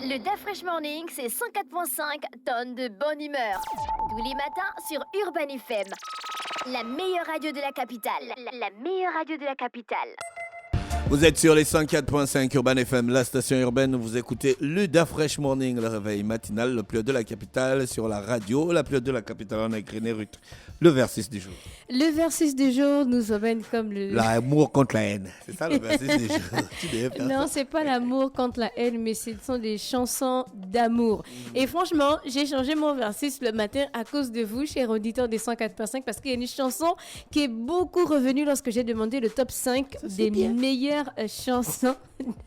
Le Da Fresh Morning, c'est 104.5 tonnes de bonne humeur. Tous les matins sur Urban FM. La meilleure radio de la capitale. La meilleure radio de la capitale. Vous êtes sur les 104.5 Urban FM, la station urbaine où vous écoutez le Da Fresh Morning, le réveil matinal, le plus haut de la capitale sur la radio. La plus haute de la capitale, on a écrit Nérut. Le versus du jour. Le versus du jour nous emmène comme le... L'amour contre la haine. C'est ça le versus du jour. Tu devais faire Non, ça. c'est pas l'amour contre la haine, mais ce sont des chansons d'amour. Et franchement, j'ai changé mon versus le matin à cause de vous, chers auditeurs des 104.5, parce qu'il y a une chanson qui est beaucoup revenue lorsque j'ai demandé le top 5 des meilleures chansons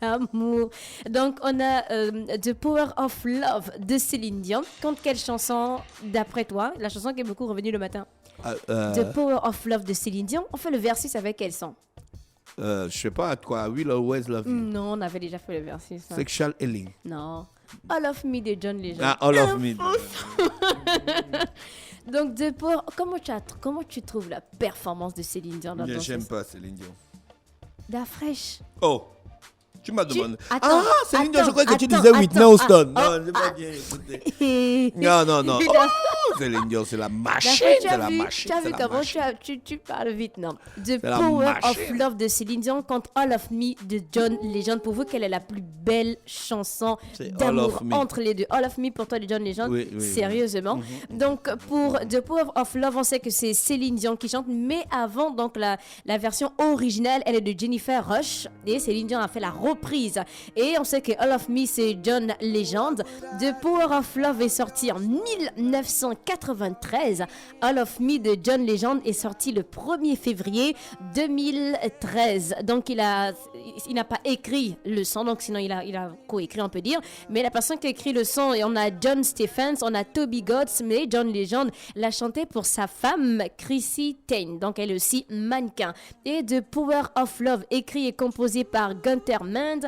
d'amour. Donc, on a The Power of Love de Céline Dion. Contre quelle chanson, d'après toi, la chanson qui est beaucoup revenue le matin? The Power of Love de Céline Dion. On fait le versus avec quel son? Je sais pas à quoi. Will Always Love You. Non, on avait déjà fait le versus. Hein. Sexual Healing. Non. All of Me de John Legend. Ah, All of Me. Donc, The Power, comment tu trouves la performance de Céline Dion dans ton J'aime pas Céline Dion. Da Fresh. Oh, tu m'as demandé. Attends, Céline Dion, je crois que tu attends, disais Whitney attends, Houston. ah, Non, j'ai pas bien écouté. Non. Oh, Céline Dion, c'est la machine. C'est la machine. Tu as c'est vu la comment machine. tu parles vite, non? The la Power of machine. Love de Céline Dion contre All of Me de John Legend. Pour vous, quelle est la plus belle chanson C'est All d'amour of Me. entre les deux? All of Me pour toi de John Legend? Oui. Sérieusement. Donc, pour The Power of Love, on sait que c'est Céline Dion qui chante, mais avant, donc, la version originale, elle est de Jennifer Rush et Céline Dion a fait la reprise. Et on sait que All of Me, c'est John Legend. The Power of Love est sorti en 1993. All of Me de John Legend est sorti le 1er février 2013. Donc, il n'a pas écrit le son, donc sinon il a coécrit, on peut dire. Mais la personne qui a écrit le son, et on a John Stephens, on a Toby Gotts, mais John Legend l'a chanté pour sa femme, Chrissy Tane. Donc, elle est aussi mannequin. Et The Power of Love, écrit et composé par Gunther Mand,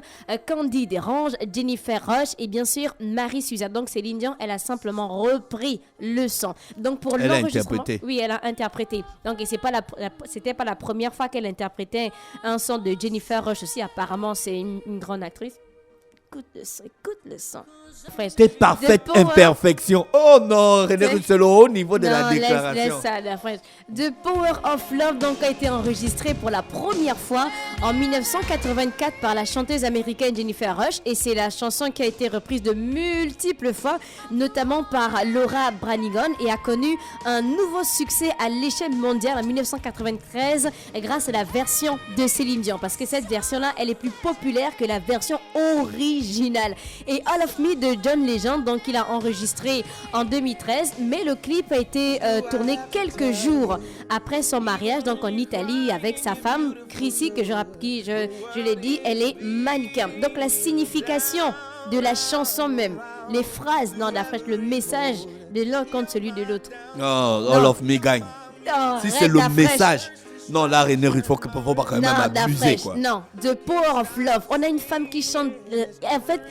Candy Derange, Jennifer Rush et bien sûr Marie Suzanne. Donc, Céline Dion, elle a simplement repris le son. Donc, pour Elle a l'enregistrement, interprété. oui, elle a interprété. Donc, et c'était pas la première fois qu'elle interprétait un son de Jennifer Rush aussi. Apparemment, c'est une grande actrice. Écoute le son. Frère, T'es parfaite The Power- imperfection. Oh non, René Ruth, c'est le haut niveau de la Non, déclaration. laisse ça, la French. The Power of Love donc a été enregistré pour la première fois en 1984 par la chanteuse américaine Jennifer Rush et c'est la chanson qui a été reprise de multiples fois, notamment par Laura Branigan et a connu un nouveau succès à l'échelle mondiale en 1993 grâce à la version de Céline Dion parce que cette version-là, elle est plus populaire que la version originale. Et All of Me de John Legend, donc il a enregistré en 2013, mais le clip a été tourné quelques jours après son mariage, donc en Italie avec sa femme Chrissy, que je l'ai dit, elle est mannequin. Donc la signification de la chanson même, les phrases dans la fraîche, le message de l'un contre celui de l'autre. Oh, All of Me gagne. Oh, Si arrête, c'est le la fraîche. message. Non, là, René Ruth, faut pas quand même Non, abuser, Dafresh, quoi. non, The Power of Love. On a une femme qui chante. En fait,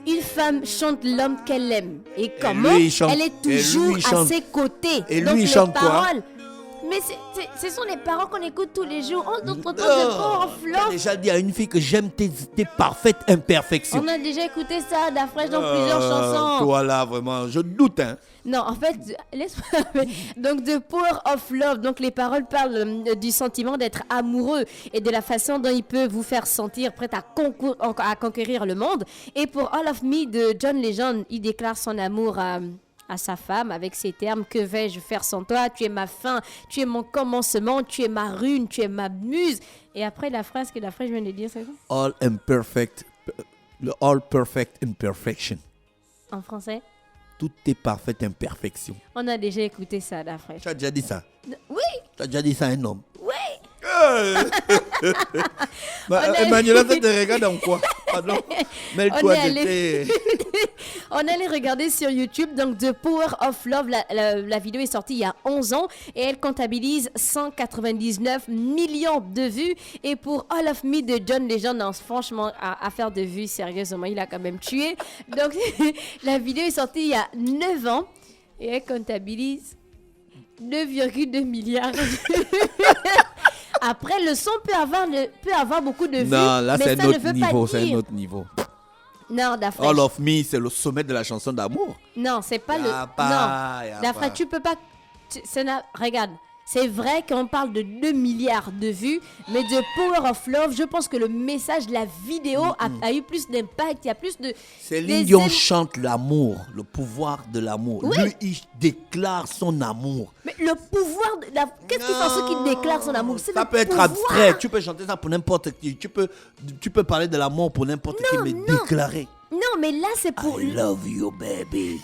une femme chante l'homme qu'elle aime. Et comment lui, il chante- elle est et lui, toujours il à chante- ses côtés. et lui, Donc, il les chante quoi paroles. Mais ce sont les paroles qu'on écoute tous les jours. On entend The Power of T'as Love. déjà dit à une fille que j'aime tes parfaites imperfections. On a déjà écouté ça, Dafresh, dans plusieurs chansons. Toi là, vraiment, je doute, hein. Non, en fait, laisse-moi. Donc, The Power of Love. Donc, les paroles parlent du sentiment d'être amoureux et de la façon dont il peut vous faire sentir prête à conquérir le monde. Et pour All of Me de John Legend, il déclare son amour à sa femme avec ces termes: que vais-je faire sans toi? Tu es ma fin, tu es mon commencement, tu es ma rune, tu es ma muse. Et après la phrase que je viens de dire, c'est quoi? All imperfect, le all perfect imperfection. En français? Toutes tes parfaites imperfections. On a déjà écouté ça, la fraîche. Tu as déjà dit ça? Oui, Tu as déjà dit ça à un homme? oui. Emmanuela, ça te regarde en quoi? Pardon? Mêle-toi On est de allé- tes... On allait regarder sur YouTube, donc The Power of Love, la vidéo est sortie il y a 11 ans et elle comptabilise 199 millions de vues. Et pour All of Me de John Legend, non, franchement, à faire de vues, sérieusement, il a quand même tué. Donc la vidéo est sortie il y a 9 ans et elle comptabilise 2,2 milliards de vues. Après, le son peut avoir beaucoup de vues, Non, là, mais c'est ça un ne autre veut niveau, pas c'est un dire. autre niveau. Non, Dafresh. All of Me, c'est le sommet de la chanson d'amour. Non, c'est pas Y le. a pas, non, y a Dafresh, pas. tu peux pas. Regarde. C'est vrai qu'on parle de 2 milliards de vues, mais de Power of Love, je pense que le message de la vidéo a eu plus d'impact, il y a plus de... Céline Dion chante l'amour, le pouvoir de l'amour. Oui. Lui, il déclare son amour. Mais le pouvoir de la... Qu'est-ce qui fait en sorte qu'il déclare son amour? C'est Ça le peut être pouvoir. abstrait, tu peux chanter ça pour n'importe qui. Tu peux parler de l'amour pour n'importe qui, mais déclarer. Non, mais là, c'est pour... I love you, baby.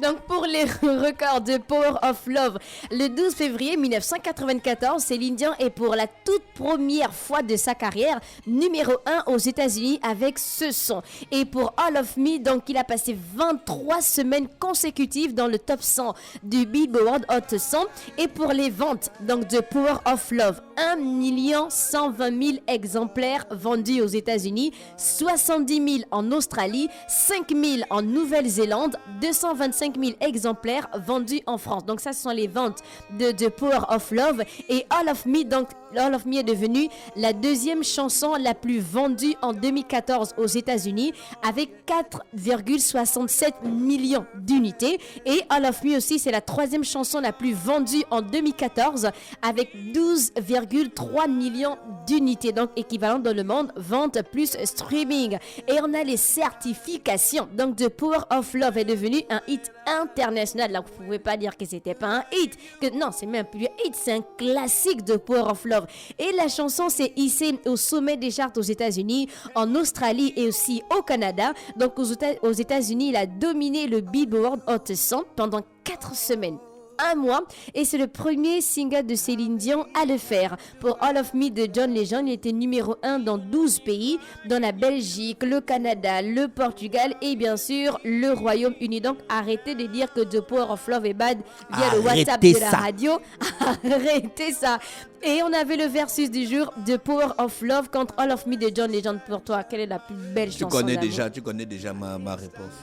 Donc, pour les records de Power of Love, le 12 février 1994, Céline Dion est pour la toute première fois de sa carrière numéro 1 aux États-Unis avec ce son. Et pour All of Me, donc, il a passé 23 semaines consécutives dans le top 100 du Billboard Hot 100. Et pour les ventes, donc, de Power of Love, 1 120 000 exemplaires vendus aux États-Unis, 70 000 en Australie, 5 000 en Nouvelle-Zélande, 225 000 exemplaires vendus en France. Donc ça, ce sont les ventes de Power of Love. Et All of Me, donc All of Me est devenue la deuxième chanson la plus vendue en 2014 aux États-Unis avec 4,67 millions d'unités. Et All of Me aussi, c'est la troisième chanson la plus vendue en 2014 avec 12,3 millions d'unités. Donc équivalent dans le monde, vente plus streaming. Et on a les certifications. Donc The Power of Love est devenu un hit international. Là, vous pouvez pas dire que c'était pas un hit. Non, c'est même plus un hit, c'est un classique de Power of Love. Et la chanson s'est hissée au sommet des charts aux États-Unis, en Australie et aussi au Canada. Donc aux États-Unis, il a dominé le Billboard Hot 100 pendant 4 semaines. Un mois, et c'est le premier single de Céline Dion à le faire. Pour All of Me de John Legend, il était numéro 1 dans 12 pays, dans la Belgique, le Canada, le Portugal et bien sûr le Royaume-Uni. Donc arrêtez de dire que The Power of Love est bad via le WhatsApp de la radio. Arrêtez ça. Et on avait le versus du jour de Power of Love contre All of Me de John Legend. Pour toi, quelle est la plus belle chanson d'amour? Tu connais déjà ma réponse.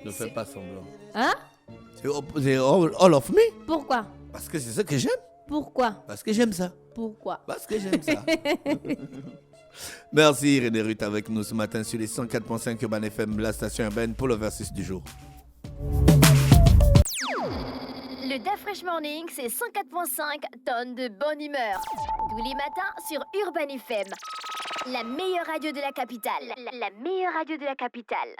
Ne fais pas semblant. Hein? C'est all of Me. Pourquoi? Parce que c'est ça que j'aime. Pourquoi? Parce que j'aime ça. Pourquoi? Parce que j'aime ça. Merci René Ruth avec nous ce matin sur les 104.5 Urban FM, la station urbaine pour le versus du jour. Le Dafresh Morning, c'est 104.5 tonnes de bonne humeur. Tous les matins sur Urban FM. La meilleure radio de la capitale. La meilleure radio de la capitale.